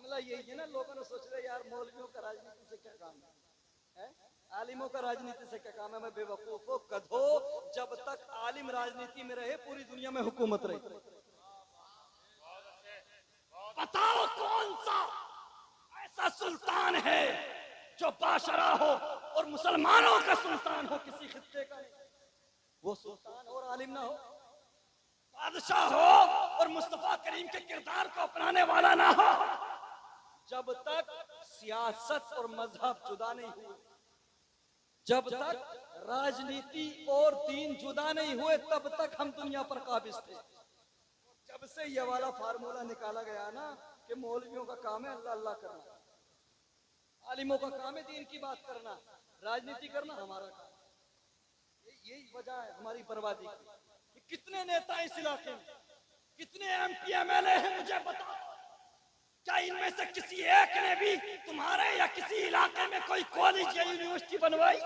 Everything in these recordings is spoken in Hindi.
मामला यही है ना, लोगों ने सोच रहे यार मौलवियों का राजनीति से क्या काम है? आलिमों का राजनीति से क्या काम है? मैं बेवकूफो कधो, जब तक आलिम राजनीति में रहे पूरी दुनिया में हुकूमत रही। बताओ कौन सा ऐसा सुल्तान है जो बादशाह हो और मुसलमानों का सुल्तान हो किसी खित्ते का? वो सुल्तान और आलिम ना हो, बादशाह हो और मुस्तफा करीम के किरदार को अपनाने वाला ना हो। जब तक सियासत और मजहब जुदा नहीं हुए, जब तक राजनीति और दीन जुदा नहीं हुए, तब तक हम दुनिया पर काबिज थे। जब से ये वाला फार्मूला निकाला गया ना कि मौलवियों का काम है अल्लाह अल्लाह करना, आलिमों का काम है दीन की बात करना, राजनीति करना हमारा काम, यही वजह है हमारी बर्बादी की। कितने नेता इस इलाके में, कितने एमपी एमएलए हैं मुझे बताओ, क्या इनमें से किसी एक ने भी तुम्हारे या किसी इलाके में कोई कॉलेज या यूनिवर्सिटी बनवाई?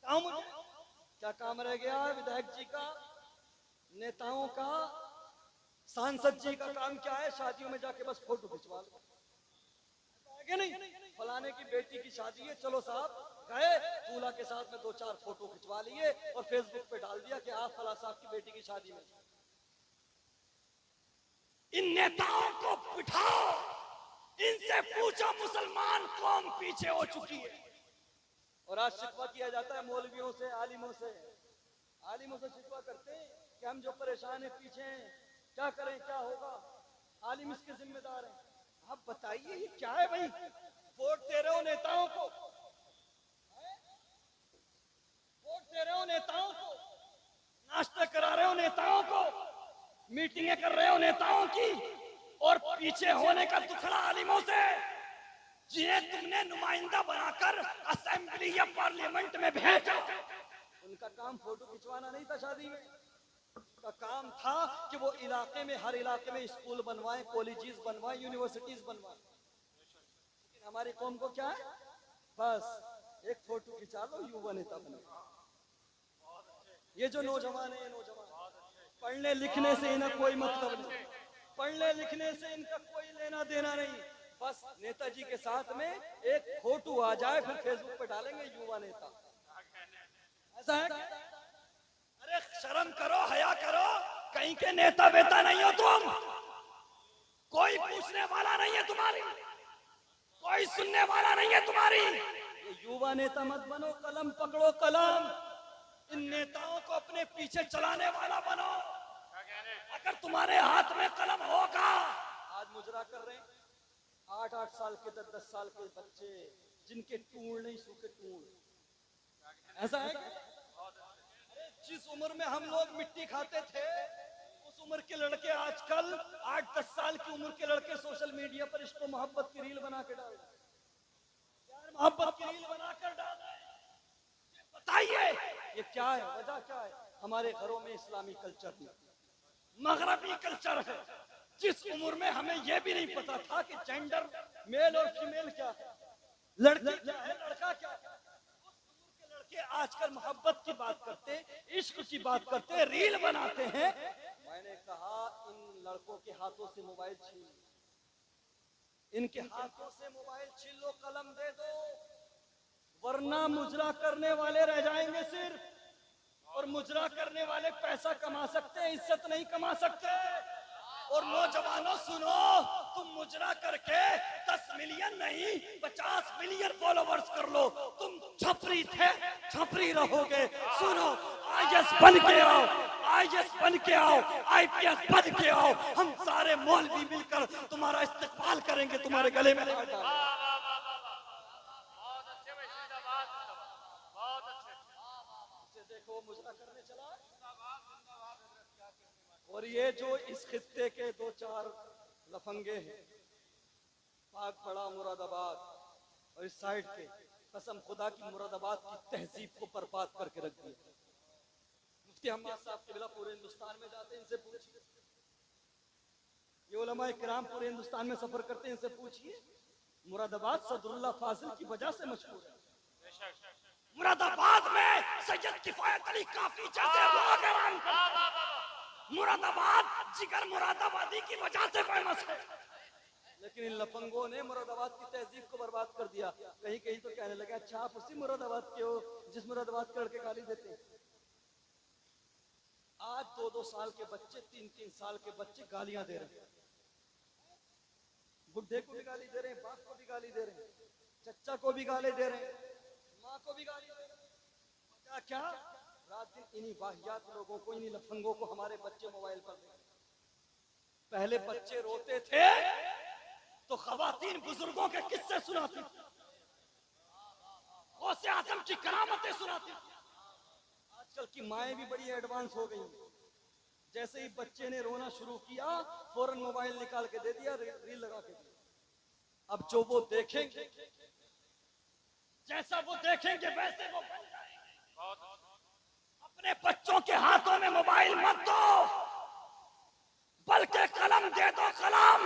क्या काम रह गया विधायक जी का, नेताओं का, सांसद जी का काम क्या है? शादियों में जाके बस फोटो खिंचवा लो, नहीं फलाने की बेटी की शादी है, चलो साहब गए, दूल्हा के साथ में 2-4 फोटो खिंचवा लिए और फेसबुक पे डाल दिया कि आप फला साहब की बेटी की शादी में। इन नेताओं को बिठाओ, इनसे पूछो मुसलमान कौम पीछे हो चुकी है। और आज शिकवा किया जाता है मौलवियों से, आलिमों से। आलिमों से शिकवा करते हैं कि हम जो परेशान है पीछे हैं, क्या करें, क्या होगा, आलिम इसके जिम्मेदार हैं। आप बताइए ये क्या है भाई? वोट दे रहे हो नेताओं को, वोट दे रहे हो नेताओं को, नाश्ते करा रहे हो नेताओं को, मीटिंगें कर रहे हो नेताओं की, और पीछे होने का दुखड़ा आलिमों से, जिन्हें तुमने नुमाइंदा बनाकर असेंबली या पार्लियामेंट में भेजा। उनका काम फोटो खिंचवाना नहीं था शादी में, का काम था कि वो इलाके में, हर इलाके में स्कूल बनवाएं, कॉलेजेस बनवाएं, यूनिवर्सिटीज बनवाएं। लेकिन हमारी कौम को क्या है, बस एक फोटो खिंचा लो, युवा नेता बने। ये जो नौजवान है, नौजवान पढ़ने लिखने से इन्हें कोई मतलब नहीं, पढ़ने लिखने से इनका कोई लेना देना नहीं, बस नेताजी के साथ में एक फोटो आ जाए फिर फेसबुक पे डालेंगे युवा नेता। ऐसा है? अरे शर्म करो, हया करो, कहीं के नेता बेता नहीं हो तुम, कोई पूछने वाला नहीं है तुम्हारी, कोई सुनने वाला नहीं है तुम्हारी। ये युवा नेता मत बनो, कलम पकड़ो, कलम, इन नेताओं को अपने पीछे चलाने वाला बनो। अगर तुम्हारे हाथ में कलम होगा, आज मुजरा कर रहे हैं 8-8 साल के 10-10 साल के बच्चे, जिनके टूल नहीं सूखे टूल। ऐसा है? जिस उम्र में हम लोग मिट्टी खाते थे, उस उम्र के लड़के आजकल 8-10 साल की उम्र के लड़के सोशल मीडिया पर इसको मोहब्बत की रील बना के डाल, यार मोहब्बत की रील बनाकर डाल। बताइए ये क्या है, वजह क्या है? हमारे घरों में इस्लामी कल्चर नहीं, मगरबी कल्चर है। जिस उम्र में हमें यह भी नहीं पता था कि जेंडर मेल और फीमेल क्या है, लड़की क्या है, लड़का क्या है, के आजकल मोहब्बत की बात करते, इश्क की बात करते, रील बनाते हैं। मैंने कहा इन लड़कों के हाथों से मोबाइल छीन, इनके हाथों से मोबाइल छीन लो, कलम दे दो, वरना मुजरा करने वाले रह जाएंगे सिर्फ, और मुजरा करने वाले पैसा कमा सकते हैं, इज्जत नहीं कमा सकते। और नौजवानों सुनो, तुम मुजरा करके 10 मिलियन नहीं 50 मिलियन फॉलोवर्स कर लो, तुम छपरी थे, छपरी रहोगे। सुनो, आईएएस बन के आओ, आईएएस बन के आओ, आईपीएस बन के आओ, हम सारे मौलवी मिलकर तुम्हारा इस्तेमाल करेंगे, तुम्हारे गले में हाथ डालेंगे। देखो मुजरा करने चला, और ये जो इस खित्ते के 2-4 लफंगे हैं, पाक पड़ा मुरादाबाद और इस साइड के, कसम खुदा की मुरादाबाद की तहजीब को बर्बाद करके रख दिया। मुफ्ती हम्माद साहब के बिला पूरे हिंदुस्तान में जाते हैं, इनसे पूछिए, ये उलमाए किराम पूरे हिंदुस्तान में सफर करते हैं, इनसे पूछिए, मुरादाबाद सदरुल्लाह फाजिल की वजह से मशहूर है। मुरादाबाद में सैयद किफायत अली काफी जैसे मुरादाबाद जिगर मुरादाबादी की वजह से फेमस है। लेकिन इन लफंगों ने मुरादाबाद की तहजीब को बर्बाद कर दिया। कहीं कहीं तो कहने लगे अच्छा आप उसी मुरादाबाद के हो जिस मुरादाबाद के लड़के गाली देते हैं। आज 2-2 साल के बच्चे, 3-3 साल के बच्चे गालियां दे रहे हैं, बुढ़े को भी गाली दे रहे हैं, बाप को भी गाली दे रहे हैं, चचा को भी गाली दे रहे हैं, माँ को भी गाली दे रहे हैं। क्या रात दिन इन्हीं वाहियात लोगों को, इन्हीं लफंगों को हमारे बच्चे मोबाइल पर देते। पहले बच्चे रोते थे तो खवातीन बुजुर्गों के किस्से सुनाती, गौसे आजम की करामतें सुनाती। आजकल की माएं भी बड़ी एडवांस हो गई, जैसे ही बच्चे ने रोना शुरू किया फौरन मोबाइल निकाल के दे दिया, रील लगा के दिया। अब जो वो देखेंगे, जैसा वो देखेंगे वैसे वो बन जाएंगे। अपने बच्चों के हाथों में मोबाइल मत दो, बल्कि कलम दे दो, कलम।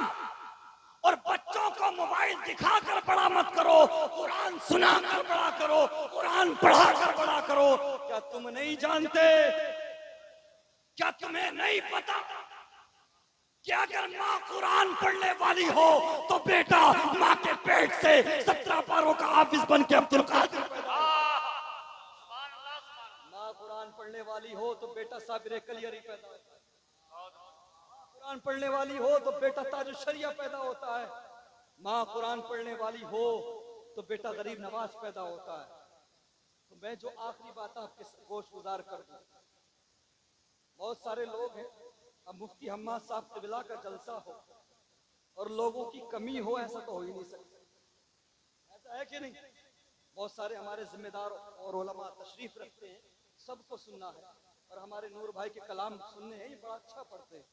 और बच्चों को मोबाइल दिखाकर बड़ा मत करो, कुरान सुनाकर बड़ा करो, कुरान पढ़ाकर बड़ा करो। क्या तुम नहीं जानते, क्या तुम्हें नहीं पता कि अगर माँ कुरान पढ़ने वाली हो तो बेटा माँ के पेट से 17 पारों का हाफिज बन के अब्दुल कादिर पैदा हो। माँ कुरान पढ़ने वाली हो तो बेटा साबिर कलियरी पैदा होता है। कुरान पढ़ने वाली हो तो बेटा ताजुल शरिया पैदा होता है। माँ कुरान पढ़ने वाली हो तो बेटा गरीब नवाज पैदा होता है। तो मैं जो आखिरी बात आपके गोश गुजार कर दूं, बहुत सारे लोग हैं, अब मुफ्ती हम्माद साहब क़िबला का जलसा हो और लोगों की कमी हो, ऐसा तो हो ही नहीं सकता। ऐसा है कि नहीं? बहुत सारे हमारे जिम्मेदार और उलमा तशरीफ रखते हैं, सबको सुनना है। और हमारे नूर भाई के कलाम सुनने हैं, ये बड़ा अच्छा पढ़ते हैं।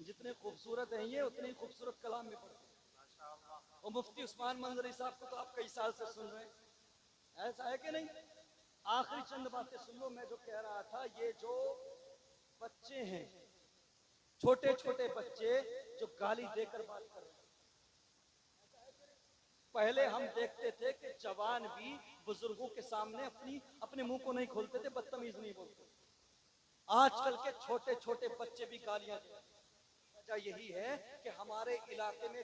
जितने खूबसूरत हैं ये, उतने ही खूबसूरत कलाम में पढ़ते हैं। और मुफ्ती उस्मान मंजरी साहब को तो आप कई साल से सुन रहे हैं, ऐसा है कि नहीं? आखिरी चंद बातें सुन लो। मैं जो कह रहा था, ये जो बच्चे हैं, छोटे छोटे बच्चे जो गाली देकर बात कर रहे हैं, पहले हम देखते थे कि जवान भी बुजुर्गों के सामने अपने मुंह को नहीं खोलते थे, बदतमीज नहीं बोलते। आजकल के छोटे छोटे बच्चे भी गालियां देते हैं। वजह यही है कि हमारे इलाके में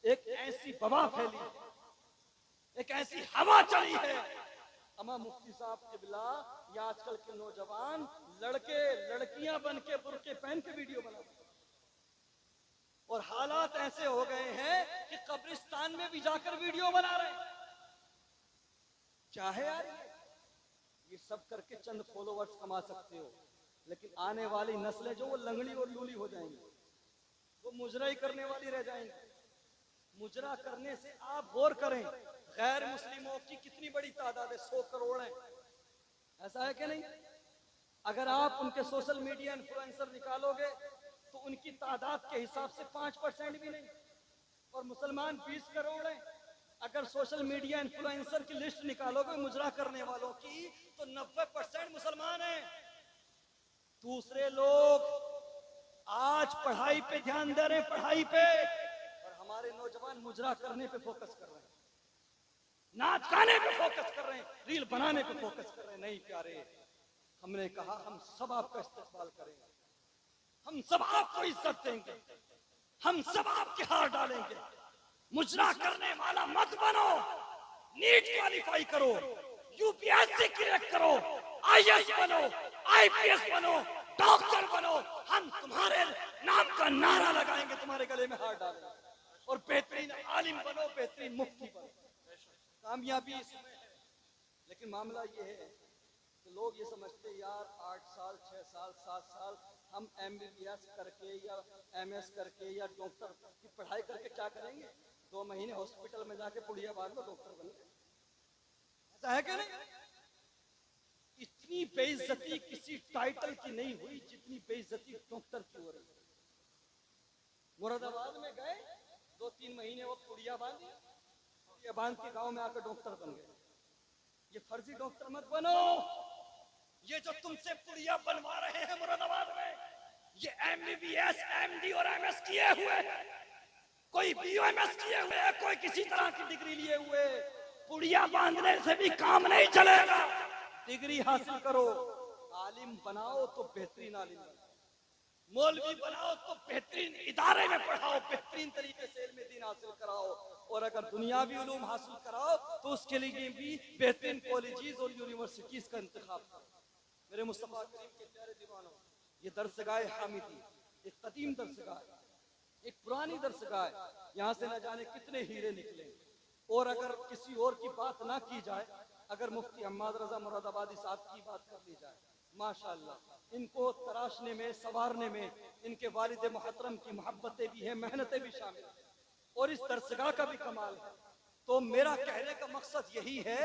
एक ऐसी वबा फैली है, एक ऐसी हवा चली है। अमा मुफ्ती साहब क़िबला, या आजकल के नौजवान लड़के लड़कियां बन के बुर्के पहन के वीडियो बनाते हैं। और हालात ऐसे हो गए हैं कि कब्रिस्तान में भी जाकर वीडियो बना रहे हैं। क्या है यार, ये सब करके चंद फॉलोवर्स कमा सकते हो, लेकिन आने वाली नस्लें जो वो लंगड़ी और लूली हो जाएंगी, वो मुजरा ही करने वाली रह जाएंगी। मुजरा करने से आप गौर करें, गैर मुस्लिमों की कितनी बड़ी तादाद है, 100 करोड़ है, ऐसा है कि नहीं? अगर आप उनके सोशल मीडिया इन्फ्लुएंसर निकालोगे तो उनकी तादाद के हिसाब से 5% भी नहीं। और मुसलमान 20 करोड़ हैं। अगर सोशल मीडिया इन्फ्लुएंसर की लिस्ट निकालोगे मुजरा करने वालों की, तो 90% मुसलमान हैं। दूसरे लोग आज पढ़ाई पे ध्यान दे रहे हैं, पढ़ाई पे, और हमारे नौजवान मुजरा करने पे फोकस कर रहे हैं, नाच गाने पे फोकस कर रहे हैं, रील बनाने पे फोकस कर रहे हैं। नहीं प्यारे, हमने कहा हम सब आपका इस्तेमाल करेंगे, हम सब आपको इज्जत देंगे, हम सब आपके हार डालेंगे। मुजरा करने वाला मत बनो, नीट क्वालिफाई करो, यूपीएससी क्लियर करो, आईएएस बनो, आईपीएस बनो, डॉक्टर बनो। हम तुम्हारे नाम का नारा लगाएंगे, तुम्हारे गले में हार डालेंगे, और बेहतरीन आलिम बनो, बेहतरीन मुफ्ती बनो। कामयाबी इसमें है। लेकिन मामला ये है कि लोग ये समझते यार 8 साल 6 साल 7 साल हम एमबीबीएस करके या एमएस करके या डॉक्टर की पढ़ाई करके क्या करेंगे? 2 महीने हॉस्पिटल में जाके पुड़िया बांध लो, डॉक्टर बन गए। ऐसा है क्या? नहीं, इतनी बेइज्जती किसी टाइटल की नहीं हुई जितनी बेइज्जती डॉक्टर की हो रही है। मुरादाबाद में गए, 2-3 महीने वो पुड़िया बांधी, पुड़िया बांध के गांव में आकर डॉक्टर बन गए। ये फर्जी डॉक्टर मत बनो। ये जो तुमसे पुड़िया बनवा रहे हैं मुरादाबाद में, ये एमबीबीएस, एमडी और एमएस किए हुए, कोई बीओएमएस किए हुए, कोई किसी तरह की डिग्री लिए हुए। पुड़िया बांधने से भी काम नहीं चलेगा। डिग्री हासिल करो, आलिम बनाओ तो बेहतरीन आलिम बनाओ। मौलवी बनाओ तो बेहतरीन इदारे में पढ़ाओ, बेहतरीन तरीके से इल्म दीन हासिल कराओ, और अगर दुनियावी उलूम हासिल कराओ तो उसके लिए भी बेहतरीन कॉलेजेस और यूनिवर्सिटीज का इंतखाब करो। मेरे मुस्तफा करीम के प्यारे दीवानों, ये दरसगाह हामिदी एक कदीम दरसगाह, एक पुरानी दरसगाह, यहाँ से न जाने कितने हीरे निकले। और अगर किसी और की बात ना की जाए, अगर मुफ्ती अहमद रजा मुरादाबादी साहब की बात कर ली जाए, माशाअल्लाह, इनको तराशने में, संवारने में इनके वालिद मुहतरम की मोहब्बतें भी हैं, मेहनतें भी शामिल हैं, और इस दरसगाह का भी कमाल है। तो मेरा कहने का मकसद यही है,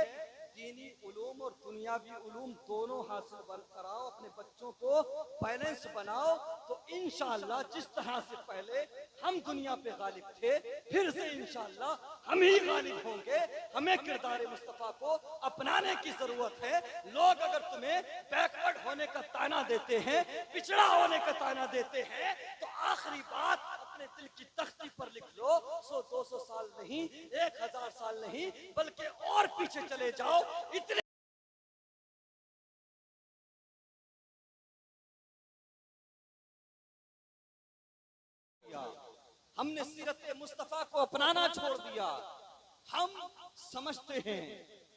दीनी उलूम और दुनियावी उलूम दोनों हासिल कराओ, अपने बच्चों को बैलेंस बनाओ, तो इंशाअल्लाह जिस तरह से पहले हम दुनिया पे गालिब थे, फिर से इंशाअल्लाह हम ही गालिब होंगे। हमें किरदार मुस्तफा को अपनाने की जरूरत है। लोग अगर तुम्हें बैकवर्ड होने का ताना देते हैं, पिछड़ा होने का ताना देते हैं, तो आखिरी बात अपने दिल की तख्ती पर लिख लो, 100-200 साल नहीं, 1000 साल नहीं, बल्कि और पीछे चले जाओ। इतने हमने सीरत मुस्तफा को अपनाना छोड़ दिया। हम समझते हैं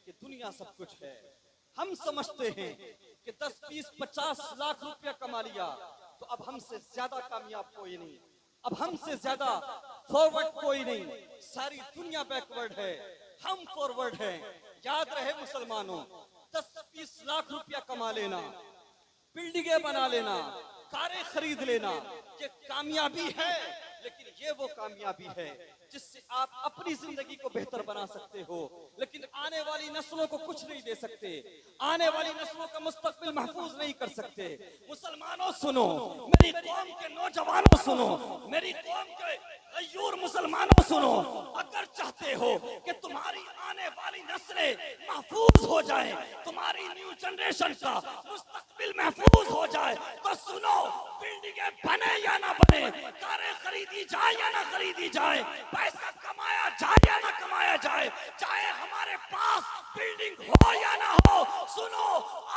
कि दुनिया सब कुछ है, हम समझते हैं कि 10, 20, 50 लाख रुपया कमा लिया तो अब हमसे ज्यादा कामयाब कोई नहीं, अब हमसे ज्यादा फॉरवर्ड कोई नहीं, सारी दुनिया बैकवर्ड है, हम फॉरवर्ड हैं। याद रहे मुसलमानों, 10-20 लाख रुपया कमा लेना, बिल्डिंगें बना लेना, कारें खरीद लेना, ये कामयाबी है, लेकिन ये वो कामयाबी है जिससे आप अपनी जिंदगी को बेहतर बना सकते हो, लेकिन आने वाली नस्लों को कुछ नहीं दे सकते, आने वाली नस्लों का मुस्तकबिल महफूज नहीं कर सकते। मुसलमानों सुनो, मेरी कौम के नौजवानों सुनो, मेरी कौम के गयूर मुसलमानों सुनो, अगर चाहते हो कि तुम्हारी आने वाली नस्लें महफूज हो जाए, तुम्हारी न्यू जनरेशन का मुस्तकबिल महफूज हो जाए, तो सुनो, बिल्डिंगें बने या ना बने, कारें खरीदी जाए या ना खरीदी जाए, पैसा कमाया जाए या ना कमाया जाए, चाहे हमारे पास बिल्डिंग हो या ना हो, सुनो,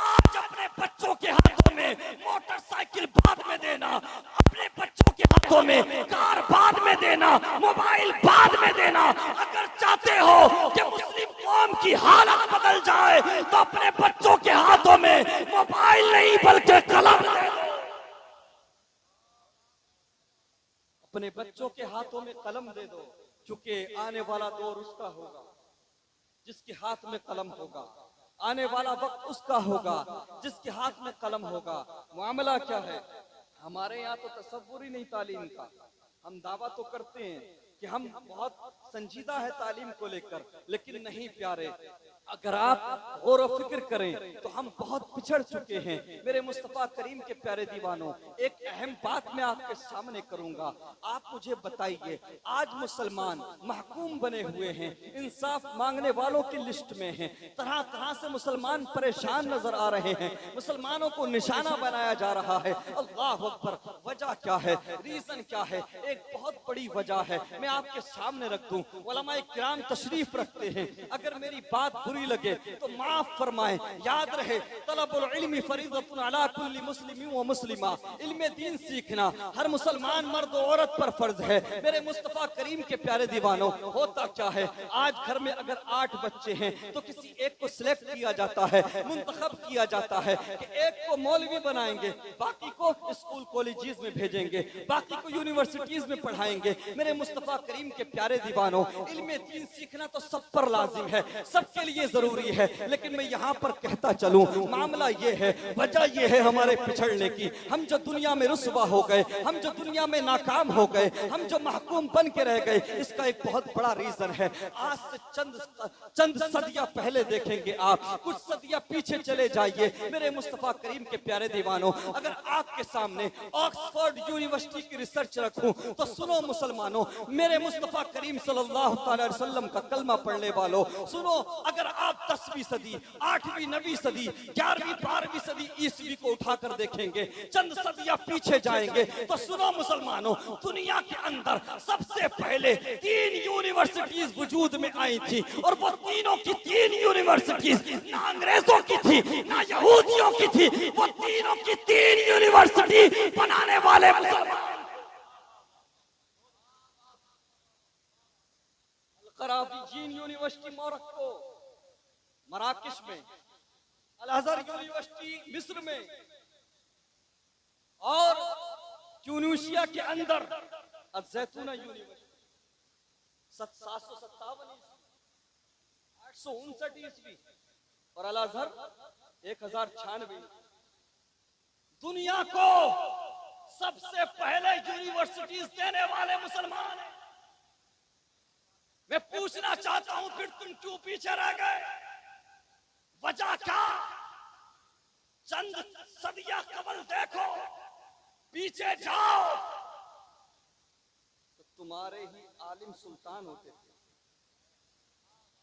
आज अपने बच्चों के हाथों में मोटरसाइकिल बाद में देना, अपने बच्चों के हाथों में कार बाद में देना, मोबाइल बाद में देना। अगर चाहते हो कि मुस्लिम कौम की हालत बदल जाए, तो अपने बच्चों के हाथों में मोबाइल नहीं बल्कि कलम दे दो। अपने बच्चों के हाथों में कलम दे दो, क्योंकि आने वाला दौर उसका होगा जिसके हाथ में कलम होगा, आने वाला वक्त उसका होगा जिसके हाथ में कलम होगा। मामला क्या है, हमारे यहाँ तो तसव्वुर ही नहीं तालीम का। हम दावा तो करते हैं कि हम बहुत संजीदा है तालीम को लेकर, लेकिन नहीं प्यारे, अगर आप गौर व फिक्र करें तो हम बहुत पिछड़ चुके हैं। मेरे मुस्तफा करीम के प्यारे दीवानों, एक अहम बात मैं आपके सामने करूंगा, आप मुझे बताइए, आज मुसलमान महकूम बने हुए हैं, इंसाफ मांगने वालों की लिस्ट में हैं, तरह तरह से मुसलमान परेशान नजर आ रहे हैं, मुसलमानों को निशाना बनाया जा रहा है। अल्लाह अकबर, वजह क्या है, रीजन क्या है? एक बहुत बड़ी वजह है, मैं आपके सामने रख दूं। उलमाए किराम तशरीफ रखते हैं, अगर मेरी बात बुरी लगे तो माफ फरमाएं। याद रहे, तलबुल इल्मी फरीदतुन अला कुल्ली मुस्लिम व मुस्लिमा, इल्म दीन सीखना हर मुसलमान मर्द और औरत पर फर्ज है। मेरे मुस्तफा करीम के प्यारे दीवानों, होता क्या है, आज घर में अगर 8 बच्चे हैं तो किसी एक को सिलेक्ट किया जाता है, मुंतखब किया जाता है कि एक को मौलवी बनाएंगे, बाकी को स्कूल कॉलेजेस में भेजेंगे, बाकी को यूनिवर्सिटीज में पढ़ाएंगे। मेरे मुस्तफा करीम के प्यारे दीवानों, इल्म दीन सीखना तो सब पर लाजिम है, सबके लिए जरूरी है, लेकिन मैं यहाँ पर कहता चलूं, मामला ये है, वजह ये है हमारे पिछड़ने की। हम जो दुनिया में रुस्वा हो गए, हम जो दुनिया में नाकाम हो गए, हम जो महकूम बन के रह गए, इसका एक बहुत बड़ा रीजन है। आज से चंद सदियां पहले देखेंगे आप, कुछ सदियां पीछे चले जाइए, मेरे मुस्तफा करीम के प्यारे दीवानों, अगर आपके सामने ऑक्सफोर्ड यूनिवर्सिटी की रिसर्च रखूं तो सुनो मुसलमानों, मेरे मुस्तफा करीम सल्लल्लाहु अलैहि वसल्लम का कलमा पढ़ने वालों, सुनो, अगर आप 10वीं सदी, 8वीं 9वीं सदी, 11वीं 12वीं सदी ईस्वी को उठाकर देखेंगे, चंद सदियां पीछे जाएंगे, तो सुनो मुसलमानों, दुनिया के अंदर सबसे पहले 3 यूनिवर्सिटीज वजूद में आई थी, और वो तीनों की 3 यूनिवर्सिटीज ना अंग्रेजों की थी ना यहूदियों की थी, वो तीनों की 3 यूनिवर्सिटी बनाने वाले मुसलमान। कराचीन यूनिवर्सिटी मोरक्को मराकश में, अल अज़हर यूनिवर्सिटी मिस्र में, और ट्यूनीशिया के अंदर अज़ैतूना यूनिवर्सिटी 757 859 ईस्वी, और अल अज़हर 1096। दुनिया को सबसे पहले यूनिवर्सिटीज देने वाले मुसलमान हैं। मैं पूछना चाहता हूं, फिर तुम क्यों पीछे रह गए? वजह क्या? चंद सदियां कबल देखो, पीछे जाओ, तो तुम्हारे ही आलिम सुल्तान होते थे।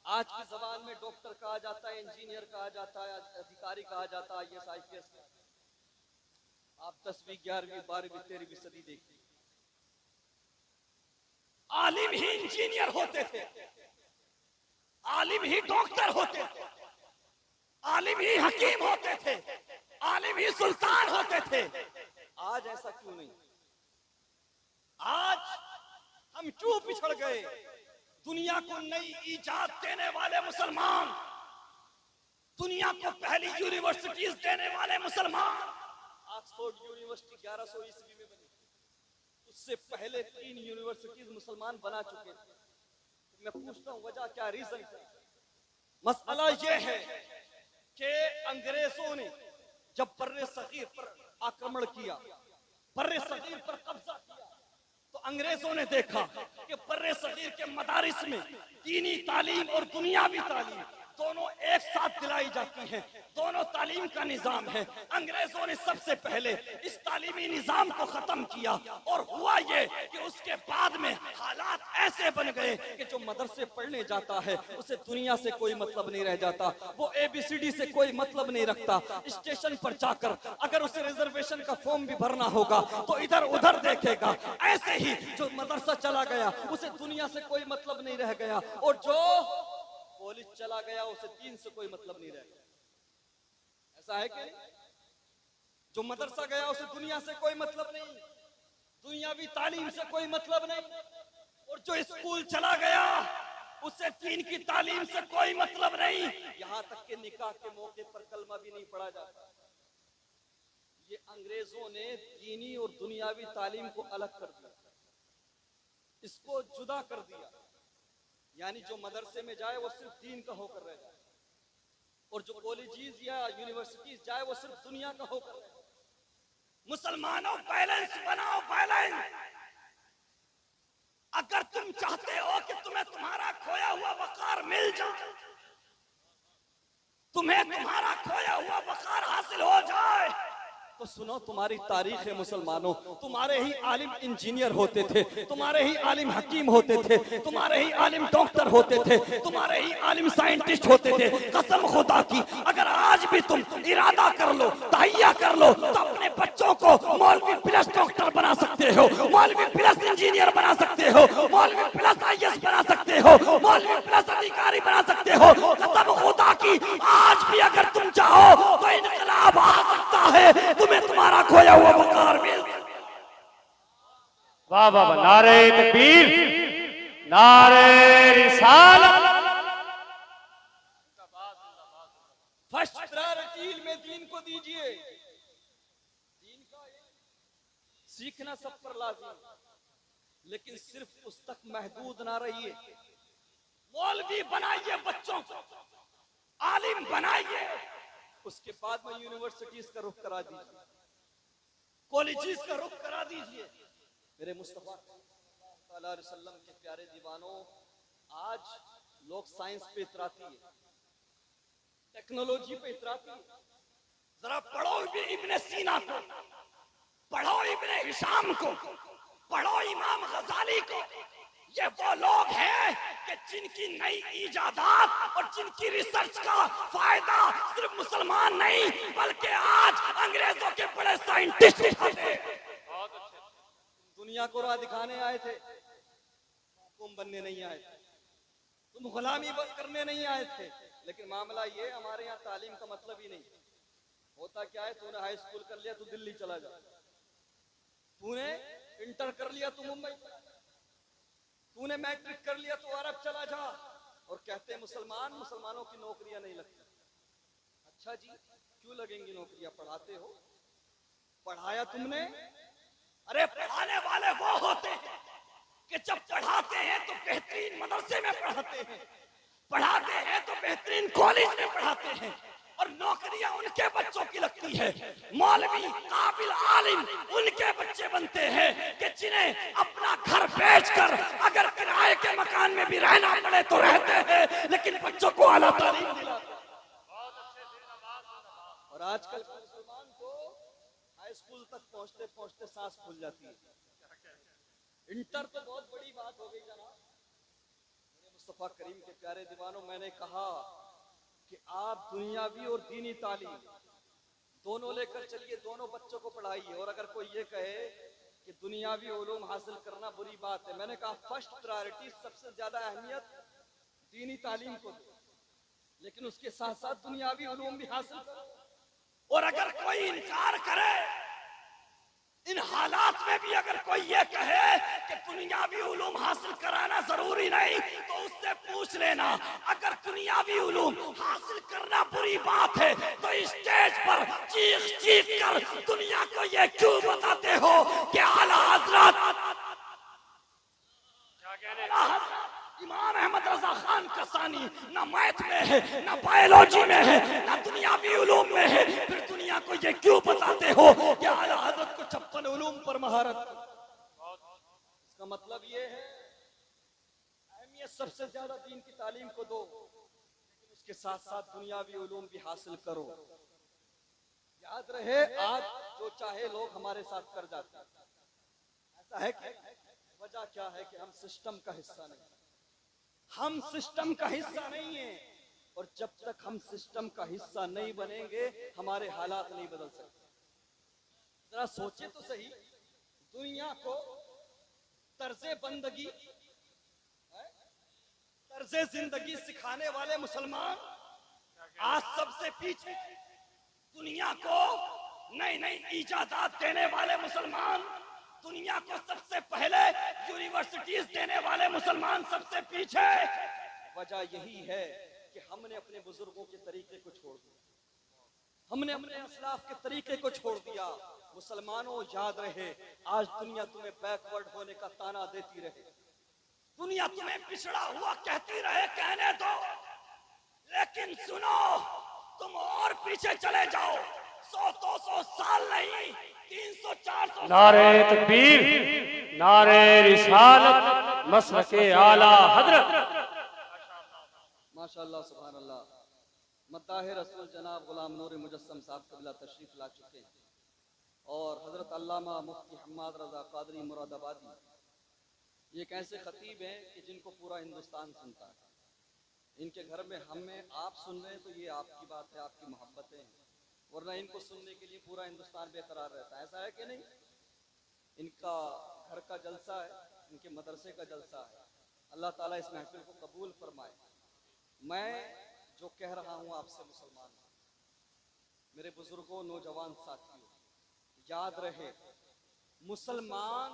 आज की जबान में डॉक्टर कहा जाता है, इंजीनियर कहा जाता है, अधिकारी कहा जाता है, IAS IPS। आप 10वीं 11वीं 12वीं 13वीं सदी देखिए, आलिम ही इंजीनियर होते थे, आलिम ही डॉक्टर होते थे, आलिम ही हकीम होते थे, आलिम ही सुल्तान होते थे। आज ऐसा क्यों नहीं? आज हम क्यों पिछड़ गए? दुनिया को नई इजाद देने वाले मुसलमान, दुनिया को पहली यूनिवर्सिटीज देने वाले मुसलमान। ऑक्सफोर्ड यूनिवर्सिटी 1100 ईस्वी में बनी, उससे पहले 3 यूनिवर्सिटीज मुसलमान बना चुके थे। तो मैं पूछता हूं, वजह क्या, रीजन क्या? मसला यह है कि अंग्रेजों ने जब बर्रे सगीर पर आक्रमण किया, बर्रे सगीर पर कब्जा किया, तो अंग्रेजों ने देखा कि बर्रे सगीर के मदारिस में दीनी तालीम और दुनियावी तालीम दोनों एक साथ दिलाई जाती हैं, दोनों तालीम का निजाम है। अंग्रेजों ने सबसे पहले इस तालीमी निजाम को खत्म किया, और हुआ ये कि उसके बाद में हालात ऐसे बन गए कि जो मदरसे पढ़ने जाता है उसे दुनिया से कोई मतलब नहीं रह जाता, वो ABCD से कोई मतलब नहीं रखता। स्टेशन पर जाकर अगर उसे रिजर्वेशन का फॉर्म भी भरना होगा तो इधर उधर देखेगा। ऐसे ही जो मदरसा चला गया उसे दुनिया से कोई मतलब नहीं रह गया, और जो कॉलेज चला गया उसे दीन से कोई मतलब नहीं रह गया। ऐसा है कि जो मदरसा गया उसे दुनिया से कोई मतलब नहीं, दुनियावी तालीम से कोई मतलब नहीं, और जो स्कूल चला गया उसे दीन की तालीम से कोई मतलब नहीं। यहां तक कि निकाह के मौके पर कलमा भी नहीं पढ़ा जाता। ये अंग्रेजों ने दीनी और दुनियावी तालीम को अलग कर दिया, इसको जुदा कर दिया। यानी जो मदरसे में जाए वो सिर्फ दीन का होकर रह जाए, और जो कॉलेजेस या यूनिवर्सिटीज जाए वो सिर्फ दुनिया का होकर रह जाए। मुसलमानों, बैलेंस बनाओ, बैलेंस। अगर तुम चाहते हो कि तुम्हें तुम्हारा खोया हुआ वकार मिल जाए, तुम्हें तुम्हारा खोया हुआ वकार हासिल हो जाए, तो सुनो, तुम्हारी तारीख है मुसलमानों। तुम्हारे ही आलिम इंजीनियर होते थे, तुम्हारे ही आलिम हकीम होते थे, तुम्हारे ही आलिम डॉक्टर होते थे, तुम्हारे ही आलिम साइंटिस्ट होते थे। कसम खुदा की, अगर आज भी तुम इरादा कर लो, तहैया कर लो, तो अपने बच्चों को मौलवी प्लस डॉक्टर बना सकते हो, मौलवी प्लस इंजीनियर बना सकते हो, मौलवी प्लस IAS बना सकते हो, मौलवी प्लस अधिकारी बना सकते हो। कसम खुदा की, आज भी अगर तुम चाहो तो इनकलाब आ सकता है, तुम्हें तुम्हारा खोया हुआ वकार मिल। वाह वाह वाह, नारे तकबीर, नारे रिसालत। फर्स्ट प्रायोरिटी में दीन को दीजिए। दीन का सीखना सब पर लाजिम, लेकिन सिर्फ उस तक महदूद ना रहिए। मौलवी बनाइए बच्चों को, आलिम बनाइए, उसके बाद में यूनिवर्सिटीज का रुख करा दीजिए, कॉलेजेस का रुख करा दीजिए। मेरे मुस्तफा सल्लल्लाहु अलैहि वसल्लम के प्यारे दीवानों, आज लोग साइंस पे इतराती है, टेक्नोलॉजी पे इतराती है। जरा पढ़ो इब्ने सीना को, पढ़ो इब्ने हिशाम को, पढ़ो इमाम गजाली को, ये वो लोग हैं कि जिनकी नई इजादात और जिनकी रिसर्च का फायदा सिर्फ मुसलमान नहीं बल्कि आज अंग्रेजों के बड़े साइंटिस्ट उठाते हैं। दुनिया को राह दिखाने आए थे, हुकुम बनने नहीं आए थे, तुम गुलामी करने नहीं आए थे। लेकिन मामला ये, हमारे यहाँ तालीम का मतलब ही नहीं होता। क्या है, तूने हाई स्कूल कर लिया तू दिल्ली चला जा, तूने इंटर कर लिया तू मुंबई, तूने मैट्रिक कर लिया तू अरब चला जा। और कहते हैं मुसलमानों की नौकरियां नहीं लगती। अच्छा जी, क्यों लगेंगी नौकरियां? पढ़ाते हो, पढ़ाया तुमने। अरे पढ़ाने वाले वो होते हैं कि जब पढ़ाते हैं तो बेहतरीन मदरसे में पढ़ाते हैं, पढ़ाते हैं तो बेहतरीन कॉलेज में पढ़ाते हैं, और नौकरियां उनके बच्चों की लगती है। मौलवी काबिल आलिम उनके बच्चे बनते हैं कि जिन्हें अपना घर बेचकर अगर किराए के मकान में भी रहना पड़े तो रहते हैं, लेकिन बच्चों को आला तालीम दिलाते हैं। और आजकल के मुसलमान को हाई स्कूल तक पहुंचते पहुंचते सांस फूल जाती है। इंटर तो बहुत बड़ी बात हो गई जनाब। मुस्तफा करीम के प्यारे दीवानों, मैंने कहा कि आप दुनियावी और दीनी तालीम दोनों लेकर चलिए, दोनों बच्चों को पढ़ाइए। और अगर कोई ये कहे कि दुनियावी उलूम हासिल करना बुरी बात है, मैंने कहा फर्स्ट प्रायोरिटी, सबसे ज्यादा अहमियत दीनी तालीम को दो, लेकिन उसके साथ साथ दुनियावी उलूम भी हासिल करो। और अगर कोई इनकार करे, इन हालात में भी अगर कोई ये कहे कि दुनियावी उलूम हासिल कराना जरूरी नहीं, तो उससे पूछ लेना, अगर दुनियावी उलूम हासिल करना बुरी बात है तो स्टेज पर चीख चीख कर दुनिया को ये क्यों बताते हो कि आला हजरत इमाम अहमद रजा खान कसानी ना मैथ में है, ना बायोलॉजी में है, ना दुनियावी उलूम में है, फिर दुनिया को ये क्यों बताते हो कि आला हजरत को 56 उलूम पर महारत। इसका मतलब ये है अहमियत सबसे ज्यादा दीन की तालीम को दो, लेकिन उसके साथ साथ दुनियावी उलूम भी हासिल करो। याद रहे, आज जो चाहे लोग हमारे साथ कर जाते हैं। ऐसा है कि वजह क्या है कि हम सिस्टम का हिस्सा नहीं, हम सिस्टम का हिस्सा नहीं है। और जब तक हम सिस्टम का हिस्सा नहीं बनेंगे, हमारे हालात नहीं बदल सकते। जरा सोचे तो सही, दुनिया को तर्जे बंदगी, तर्जे जिंदगी सिखाने वाले मुसलमान आज सबसे पीछे, दुनिया को नई नई इजादात देने वाले मुसलमान, दुनिया को सबसे पहले यूनिवर्सिटीज देने वाले मुसलमान सबसे पीछे। वजह यही है कि हमने अपने बुजुर्गों के तरीके को छोड़ दिया, हमने अपने असलाफ के तरीके को छोड़ दिया। मुसलमानों याद रहे, आज दुनिया तुम्हें बैकवर्ड होने का ताना देती रहे, दुनिया तुम्हें पिछड़ा हुआ कहती रहे, कहने दो, लेकिन सुनो, तुम और पीछे चले जाओ, 100-200 साल नहीं, 300-400 नारे तकबीर, नारे रिसालत, मसलके आला हजरत। माशाअल्लाह, सुभान अल्लाह। मद्दाह रसूल जनाब गुलाम नूर मुजस्सम साहब कबिला तशरीफ ला चुके हैं, और हजरत अल्लामा मुफ्ती हम्माद रजा कादरी मुरादाबादी, ये एक ऐसे खतीब हैं कि जिनको पूरा हिंदुस्तान सुनता है। इनके घर में हमें आप सुन रहे हैं तो ये आपकी बात है, आपकी मोहब्बतें हैं, वरना इनको सुनने के लिए पूरा हिंदुस्तान बेकरार रहता है। ऐसा है कि नहीं? इनका घर का जलसा है, इनके मदरसे का जलसा है। अल्लाह ताला इस महफिल को कबूल फरमाए। मैं जो कह रहा हूँ आपसे मुसलमान, मेरे बुजुर्गों, नौजवान साथियों, याद रहे, मुसलमान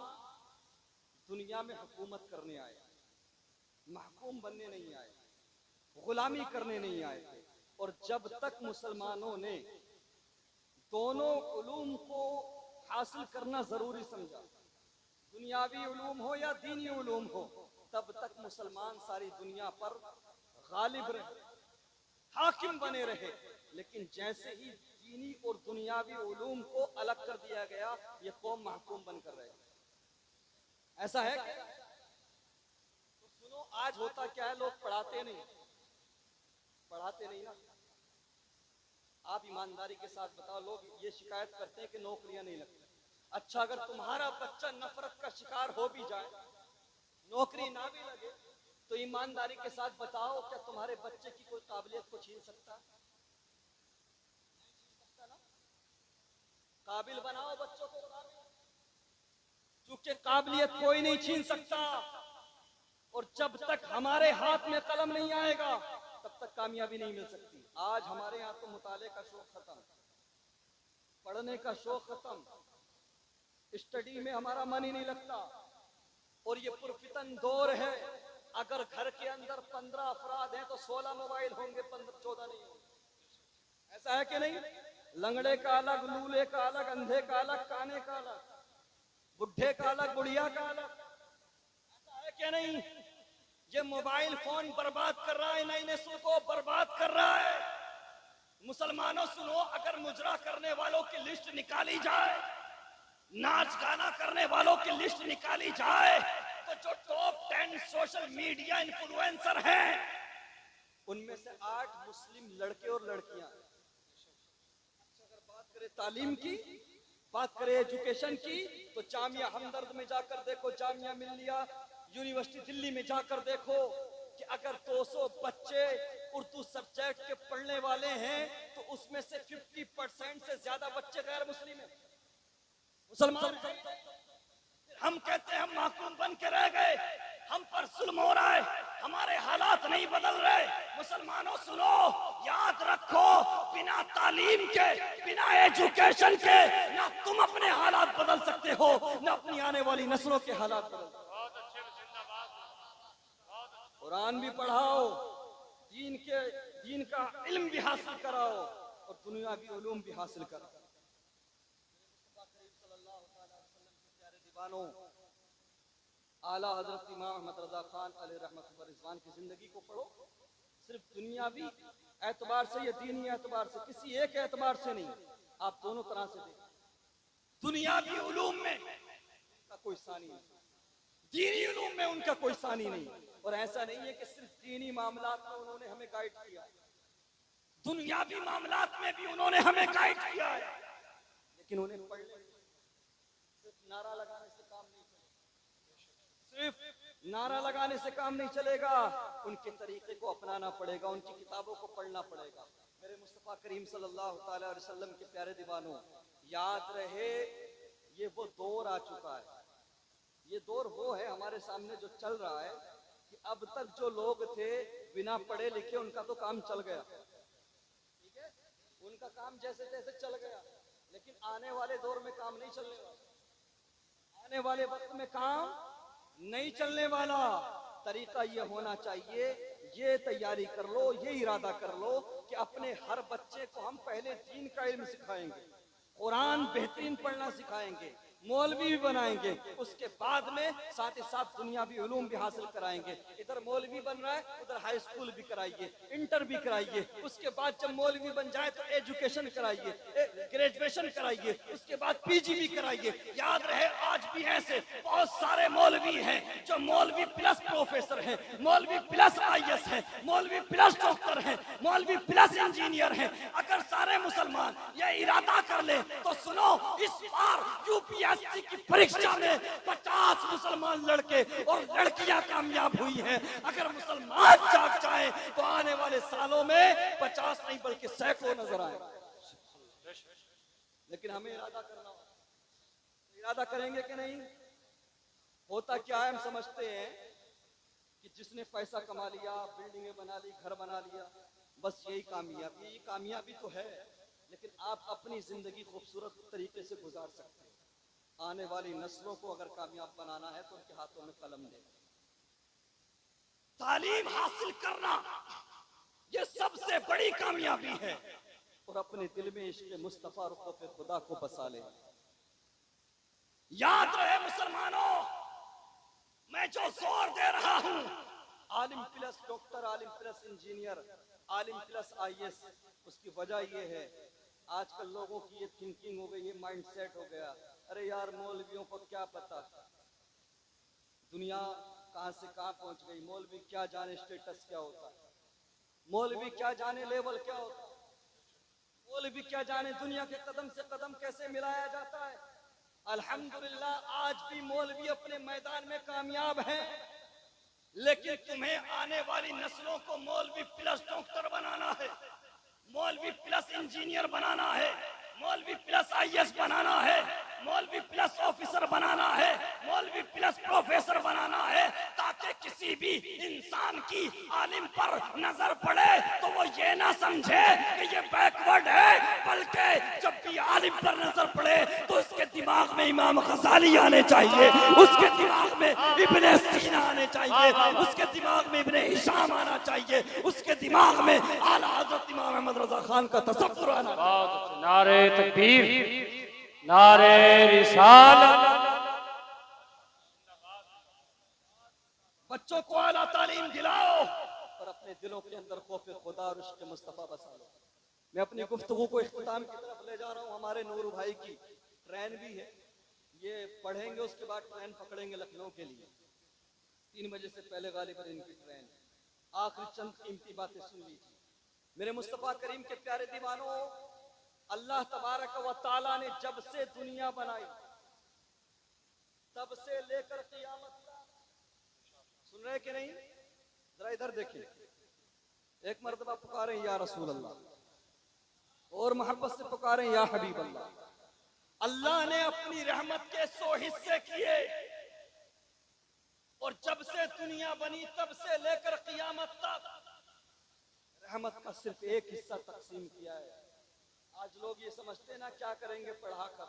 दुनिया में हुकूमत करने आए, महकूम बनने नहीं आए, गुलामी करने नहीं आए थे। और जब तक मुसलमानों ने दोनों उलूम को हासिल करना जरूरी समझा, दुनियावी उलूम हो या दीनी उलूम हो, तब तक मुसलमान सारी दुनिया पर गालिब रहे, हाकिम बने रहे। लेकिन जैसे ही दीनी और दुनियावी उलूम को अलग कर दिया गया, ये कौम महकूम बनकर रहे। ऐसा है क्या? तो सुनो, आज होता क्या है, लोग पढ़ाते नहीं ना। आप ईमानदारी के साथ बताओ, लोग ये शिकायत करते हैं कि नौकरियां नहीं लगती। अच्छा, अगर तुम्हारा बच्चा नफरत का शिकार हो भी जाए, नौकरी ना भी लगे तो ईमानदारी के साथ बताओ, क्या तुम्हारे बच्चे की कोई काबिलियत को छीन सकता है? काबिल बनाओ बच्चों को, क्योंकि काबिलियत कोई नहीं छीन सकता। और जब तक हमारे हाथ में कलम नहीं आएगा तब तक कामयाबी नहीं मिल सकती। आज हमारे यहाँ तो मुताले का शौक खत्म, पढ़ने का शौक खत्म, स्टडी में हमारा मन ही नहीं लगता। और ये पुरफितन दौर है, अगर घर के अंदर 15 अफराद हैं तो 16 मोबाइल होंगे, 14 नहीं होंगे। ऐसा है कि नहीं? लंगड़े का अलग, लूले का अलग, अंधे का अलग, काने का अलग, बुढ़े का अलग, बुढ़िया का अलग। ऐसा है कि नहीं? ये मोबाइल फोन बर्बाद कर रहा है, नई नस्ल को बर्बाद कर रहा है। मुसलमानों सुनो, अगर मुजरा करने वालों की लिस्ट निकाली जाए, नाच गाना करने वालों की लिस्ट निकाली जाए, तो जो टॉप 10 सोशल मीडिया इन्फ्लुएंसर हैं उनमें से 8 मुस्लिम लड़के और लड़कियां। अगर बात करें तालीम की, बात करें एजुकेशन की, तो जामिया हमदर्द में जाकर देखो, जामिया मिल्लिया यूनिवर्सिटी दिल्ली में जाकर देखो कि अगर 200 बच्चे उर्दू सब्जेक्ट के पढ़ने वाले हैं तो उसमें से 50% से ज्यादा बच्चे गैर मुस्लिम हैं, मुसलमान। हम कहते हैं हम मासूम बन के रह गए, हम पर जुल्म हो रहा है, हमारे हालात नहीं बदल रहे। मुसलमानों सुनो, याद रखो, बिना तालीम के, बिना एजुकेशन के ना तुम अपने हालात बदल सकते हो, ना अपनी आने वाली नस्लों के हालात बदल सकते हो। कुरान भी पढ़ाओ, दीन का इल्म भी हासिल कराओ और दुनियावी उलूम भी हासिल कराओ। आला हजरत इमाम अहमद रजा खान अलैहि रहमत व रिजवान की जिंदगी को पढ़ो। सिर्फ दुनियावी एतबार से या दीनी एतबार से, किसी एक एतबार से नहीं, आप दोनों तरह से देखो। दुनियावी उलूम में उनका कोई सानी नहीं, दीनी उलूम में उनका कोई सानी नहीं। और ऐसा नहीं है कि सिर्फ दीनी मामलात में उन्होंने हमें गाइड किया, दुनियावी मामलात में भी उन्होंने हमें गाइड किया है, लेकिन उन्हें पढ़ ले, सिर्फ नारा लगाने से काम नहीं चलेगा, सिर्फ नारा लगाने से काम नहीं चलेगा। उनके तरीके को अपनाना पड़ेगा, उनकी किताबों को पढ़ना पड़ेगा। मेरे मुस्तफा करीम सल्लल्लाहु अलैहि वसल्लम के प्यारे दीवानों, याद रहे ये वो दौर आ चुका है, ये दौर वो है हमारे सामने जो चल रहा है कि अब तक जो लोग थे बिना पढ़े लिखे, उनका तो काम चल गया, ठीक है, उनका काम जैसे तैसे चल गया। लेकिन आने वाले दौर में काम नहीं चलने वाला, आने वाले वक्त में काम नहीं चलने वाला। तरीका ये होना चाहिए, ये तैयारी कर लो, ये इरादा कर लो कि अपने हर बच्चे को हम पहले दीन का इल्म सिखाएंगे, कुरान बेहतरीन पढ़ना सिखाएंगे, मौलवी भी बनाएंगे, उसके बाद में साथ ही साथ दुनियावी उलूम भी हासिल कराएंगे। इधर मौलवी बन रहा है, उधर हाई स्कूल भी कराइए, इंटर भी कराइए, उसके बाद जब मौलवी बन जाए तो एजुकेशन कराइए, ग्रेजुएशन कराइए, उसके बाद पीजी भी कराइए। याद रहे आज भी ऐसे बहुत सारे मौलवी हैं जो मौलवी प्लस प्रोफेसर हैं, मौलवी प्लस IAS हैं, मौलवी प्लस डॉक्टर हैं, मौलवी प्लस इंजीनियर हैं। अगर सारे मुसलमान ये इरादा कर ले तो सुनो, इस बार UPSC की परीक्षा में 50 मुसलमान लड़के और लड़कियां कामयाब हुई हैं। अगर मुसलमान जाग जाए तो आने वाले सालों में 50 नहीं बल्कि सैकड़ों नजर आए। लेकिन हमें इरादा करना होगा, इरादा करेंगे कि नहीं? होता क्या है, हम समझते हैं कि जिसने पैसा कमा लिया, बिल्डिंगें बना ली, घर बना लिया, बस यही कामयाबी। ये कामयाबी तो है, लेकिन आप अपनी जिंदगी खूबसूरत तरीके से गुजार सकते हैं। आने वाली नस्लों को अगर कामयाब बनाना है तो उनके हाथों में कलम दे, तालीम हासिल करना ये सबसे बड़ी कामयाबी है। और अपने दिल में इश्क़ मुस्तफा रुख़ खुदा को बसा ले। याद रहे मुसलमानों, मैं जो जोर दे रहा हूं, आलिम प्लस डॉक्टर, आलिम प्लस इंजीनियर, आलिम प्लस IAS, उसकी वजह यह है आजकल लोगों की ये थिंकिंग हो गई, ये माइंडसेट हो गया, अरे यार मौलवियों को क्या पता दुनिया कहां से कहां पहुंच गई, मौलवी क्या जाने स्टेटस क्या होता है, मौलवी क्या जाने लेवल क्या होता है, मौलवी क्या जाने दुनिया के कदम से कदम कैसे मिलाया जाता है। अल्हम्दुलिल्लाह आज भी मौलवी अपने मैदान में कामयाब हैं, लेकिन तुम्हें आने वाली नस्लों को मौलवी प्लस डॉक्टर बनाना है, मौलवी प्लस इंजीनियर बनाना है, मौलवी प्लस आईएएस बनाना है, मौलवी प्लस ऑफिसर बनाना है, मौलवी प्लस प्रोफेसर बनाना है, ताकि किसी भी इंसान की आलिम पर नजर पड़े तो वो ये ना समझे कि ये बैकवर्ड है, बल्कि जब भी आलिम पर नजर पड़े तो उसके दिमाग में इमाम गजाली आने चाहिए, उसके दिमाग में इब्ने सीना आने चाहिए, उसके दिमाग में इब्ने हिशाम आना चाहिए, उसके दिमाग में आला हजरत इमाम अहमद रजा खान का तसव्वुर आना। नारे तकबीर, नारे रिसालत। बच्चों को आला तालीम दिलाओ और अपने दिलों के अंदर खौफ खुदा और इश्क़ मुस्तफ़ा बसा लो। मैं अपनी गुफ्तगू को इख्तिताम की तरफ ले जा रहा हूँ। हमारे नूर भाई की ट्रेन भी है, ये पढ़ेंगे उसके बाद ट्रेन पकड़ेंगे लखनऊ के लिए। 3 बजे से पहले गालिबन इनकी ट्रेन। आखिरी चंद कीमती बातें सुन लीजिए। मेरे मुस्तफ़ा करीम के प्यारे दीवानों, अल्लाह तबारक व तआला ने जब से दुनिया बनाई तब से लेकर क़यामत तक, सुन रहे कि नहीं? जरा इधर देखिए, एक मर्तबा पुकारे या रसूल अल्लाह और मोहब्बत से पुकारे या हबीब अल्लाह। अल्लाह ने अपनी रहमत के 100 हिस्से किए और जब से दुनिया बनी तब से लेकर क़यामत तक रहमत का सिर्फ एक हिस्सा तकसीम किया है। आज लोग ये समझते ना क्या करेंगे पढ़ाकर,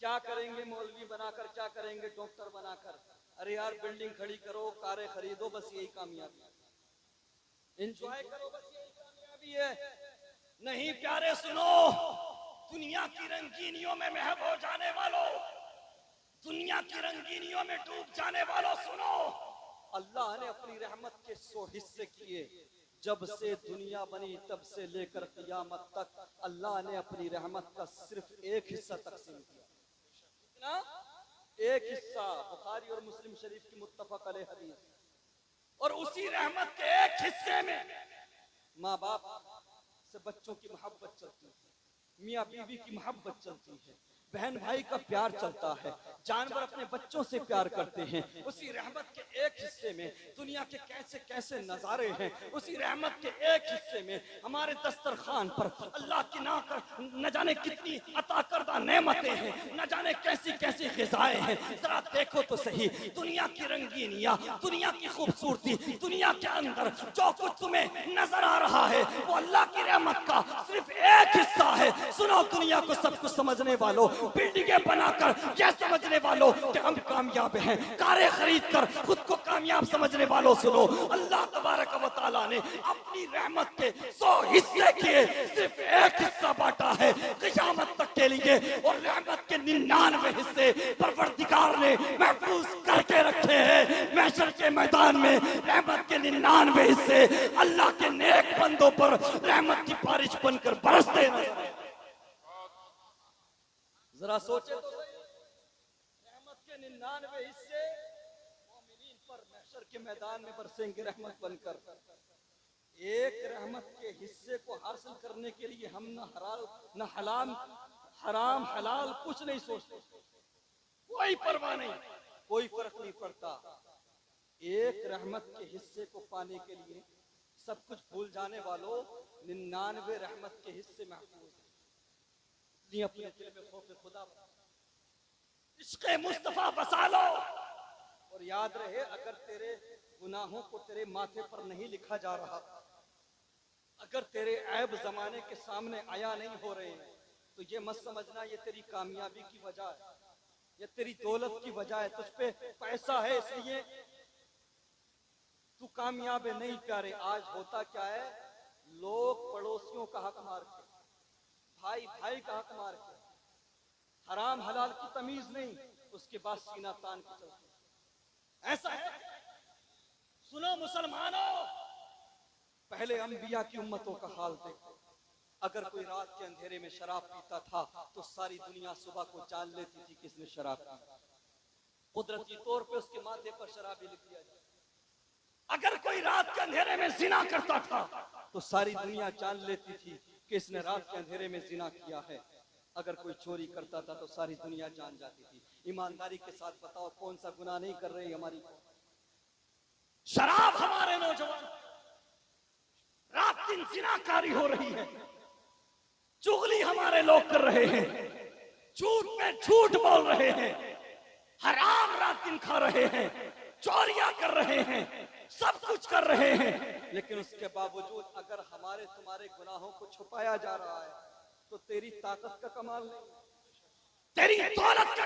क्या करेंगे मौलवी बनाकर, क्या करेंगे डॉक्टर बनाकर। अरे यार, बिल्डिंग खड़ी करो, कारें खरीदो, बस यही कामयाबी है। एंजॉय करो, बस यही कामयाबी है। नहीं प्यारे सुनो, दुनिया की रंगीनियों में महव हो जाने वालों, दुनिया की रंगीनियों में डूब जाने वालों, सुनो, अल्लाह ने अपनी रहमत के 100 हिस्से किए। जब से दुनिया बनी तब से लेकर क़यामत तक अल्लाह ने अपनी रहमत का सिर्फ एक हिस्सा तकसीम किया। कितना? एक हिस्सा। बुखारी और मुस्लिम शरीफ की मुत्तफक अलैह हदीस। और उसी रहमत के एक हिस्से में माँ बाप से बच्चों की मोहब्बत चलती है, मियाँ बीवी की मोहब्बत चलती है, बहन भाई का प्यार चलता है, जानवर अपने बच्चों से प्यार करते हैं। उसी रहमत के एक हिस्से में दुनिया के कैसे कैसे नजारे हैं। उसी रहमत के एक हिस्से में हमारे दस्तरखान पर अल्लाह की न जाने कितनी अता करदा नेमतें हैं, न जाने कैसी कैसी ग़िज़ाएं हैं। जरा देखो तो सही, दुनिया की रंगीनियां, दुनिया की खूबसूरती, दुनिया के अंदर जो कुछ तुम्हें नजर आ रहा है वो अल्लाह की रहमत का सिर्फ एक हिस्सा है। सुनो दुनिया को सब कुछ समझने वालों, बिल्डिंगें बनाकर यह समझने वालों कि हम कामयाब हैं, कारें खरीद कर खुद को कामयाब समझने वालों, सुनो, अल्लाह तबारक व तआला ने अपनी रहमत के 100 हिस्से किए, सिर्फ एक हिस्सा बांटा है क़यामत तक के लिए। और रहमत के 99 हिस्से परवरदिगार ने महफूज करके रखे हैं। महशर के मैदान में रहमत के 99 हिस्से अल्लाह के नेक बंदों पर रहमत की बारिश बनकर बरसते हैं। जरा सोचे तो सही, रहमत के 99 हिस्से मोमिनीन पर महशर के मैदान में बरसेंगे रहमत बनकर। एक रहमत के हिस्से को हासिल करने के लिए हम न हराम हलाल कुछ नहीं सोचते, कोई परवाह नहीं, कोई फर्क नहीं पड़ता। एक रहमत के हिस्से को पाने के लिए सब कुछ भूल जाने वालों, 99 रहमत के हिस्से महफूज है। अपने दिल में खौफ खुदा, इश्क़े मुस्तफ़ा बसा लो। और याद रहे, अगर तेरे गुनाहों को तेरे माथे पर नहीं लिखा जा रहा, अगर तेरे ऐब जमाने के सामने आया नहीं हो रहे हैं, तो ये मत समझना ये तेरी कामयाबी की वजह है, ये तेरी दौलत की वजह है, तुझ पे पैसा है इसलिए तू कामयाब है। नहीं प्यारे, आज होता क्या है, लोग पड़ोसियों का हक मारते, भाई भाई का हक मार के, हराम हलाल की तमीज नहीं, उसके बाद सीना तान के चलते। ऐसा है। सुनो मुसलमानों, पहले अंबिया की उम्मतों का हाल देखो। अगर कोई रात के अंधेरे में शराब पीता था तो सारी दुनिया सुबह को जान लेती थी किसने शराब पी। कुदरती तौर पे उसके माथे पर शराबी लिख दिया जाए। अगर कोई रात के अंधेरे में जिना करता था तो सारी दुनिया जान लेती थी कि इसने रात के अंधेरे में जिना किया है। अगर कोई चोरी करता था तो सारी दुनिया जान जाती थी। ईमानदारी के साथ बताओ, कौन सा गुनाह नहीं कर रही हमारी शराब जिनाकारी हो रही है, चुगली हमारे लोग कर रहे हैं, झूठ में झूठ बोल रहे हैं, हराम रात दिन खा रहे हैं, चोरियां कर रहे हैं, सब कुछ कर रहे हैं, लेकिन उसके बावजूद अगर हमारे तुम्हारे गुनाहों को छुपाया जा रहा है तो तेरी ताकत का कमाल नहीं, तेरी दौलत का,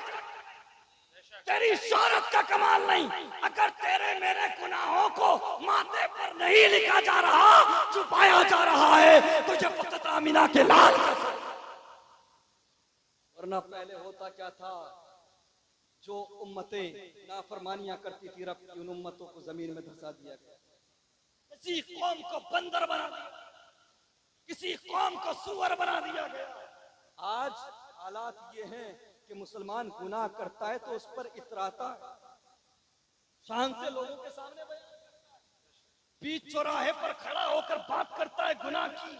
तेरी शोहरत का कमाल नहीं। अगर तेरे मेरे गुनाहों को माथे पर नहीं लिखा जा रहा, छुपाया जा रहा है, तुझे फकत आमिना के लाल का सर। वरना पहले होता क्या था, जो उम्मतें नाफरमानियां करती थी रब की, उन उम्मतों को जमीन में धंसा दिया गया, किसी कौम को बंदर बना दिया, किसी कौम को सुअर बना दिया गया। आज हालात ये हैं कि मुसलमान गुनाह करता है तो उस पर इतराता है, शान से लोगों के सामने बीच चौराहे पर खड़ा होकर बात करता है गुनाह की,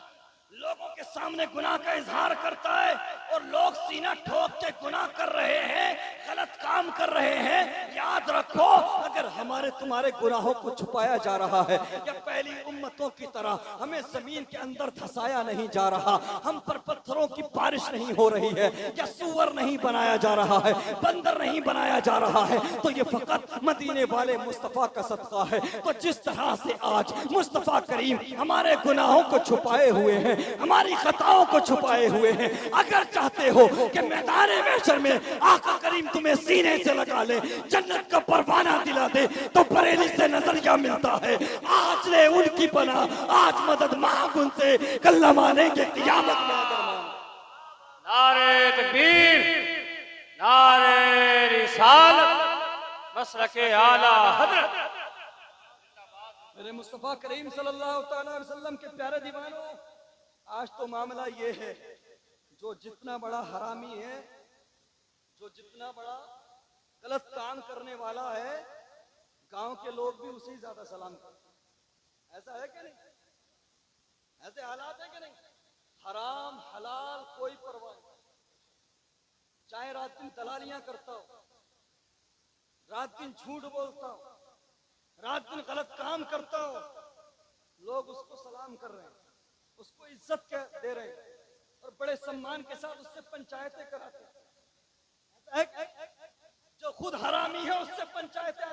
लोगों के सामने गुनाह का इजहार करता है, और लोग सीना ठोक के गुनाह कर रहे हैं, गलत काम कर रहे हैं। याद रखो, अगर हमारे तुम्हारे गुनाहों को छुपाया जा रहा है, या पहली उम्मतों की तरह हमें जमीन के अंदर धंसाया नहीं जा रहा, हम पर पत्थरों की बारिश नहीं हो रही है, या सुअर नहीं बनाया जा रहा है, बंदर नहीं बनाया जा रहा है, तो ये फकत मदीने वाले मुस्तफा का सदका है। तो जिस तरह से आज मुस्तफा करीम हमारे गुनाहों को छुपाए हुए हैं, हमारी खताओं को छुपाए हुए हैं, अगर चाहते हो कि मैदान महशर में आका करीम तुम्हें सीने से लगा ले, जन्नत का परवाना दिला दे, तो बरेली से नजरिया मिलता है। आज ले उनकी पना, आज मदद मांग उनसे, कल्ला मानेंगे क़यामत में अगर मान। नारे तकबीर, नारे रिसालत, मसलके आला हज़रत। मेरे मुस्तफा करीम सल्लल्लाहु अलैहि वसल्लम के प्यारे दीवानों, आज तो मामला ये है, जो जितना बड़ा हरामी है, जो जितना बड़ा गलत काम करने वाला है, गांव के लोग भी उसे ज्यादा सलाम करते हैं। ऐसा है कि नहीं? ऐसे हालात है कि नहीं? हराम हलाल कोई परवाह नहीं, चाहे रात दिन दलालियां करता हो, रात दिन झूठ बोलता हो, रात दिन गलत काम करता हो, लोग उसको सलाम कर रहे हैं, उसको इज्जत दे रहे हैं, और बड़े सम्मान के साथ उससे पंचायतें कराते हैं। जो खुद हरामी है उससे पंचायतें